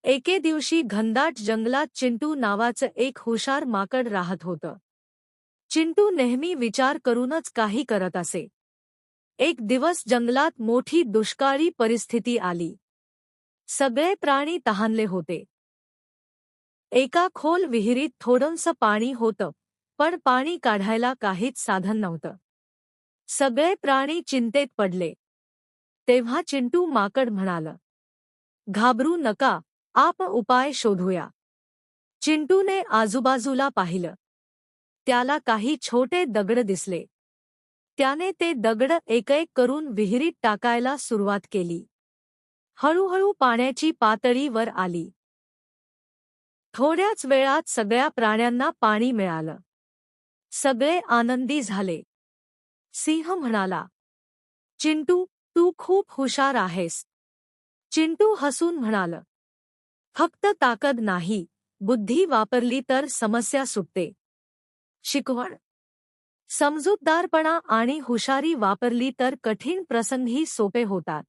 एके दिवशी घनदाट जंगलात चिंटू नावाचं एक हुशार माकड राहत होतं. चिंटू नेहमी विचार करूनच काही करत असे. एक दिवस जंगलात मोठी दुष्काळी परिस्थिती आली. सगळे प्राणी तहानले होते. एका खोल विहिरीत थोडंसं पाणी होतं, पण पाणी काढायला काहीच साधन नव्हतं. सगळे प्राणी चिंतेत पडले. तेव्हा चिंटू माकड म्हणालं, "घाबरू नका, आपण उपाय शोधूया." चिंटूने आजूबाजूला पाहिलं. त्याला काही छोटे दगड दिसले. त्याने ते दगड एक-एक करून विहिरीत टाकायला सुरुवात केली. हळूहळू पाण्याची पातळी वर आली. थोड्याच वेळात सगळ्या प्राण्यांना पाणी मिळालं. सगळे आनंदी झाले. सिंह म्हणाला, "चिंटू, तू खूप हुशार आहेस." चिंटू हसून म्हणालं, "फक्त ताकद नाही, बुद्धी वापरली तर समस्या सुटते." शिकवण: समजूतदारपणा आणि हुशारी वापरली तर कठीण प्रसंगही सोपे होतात.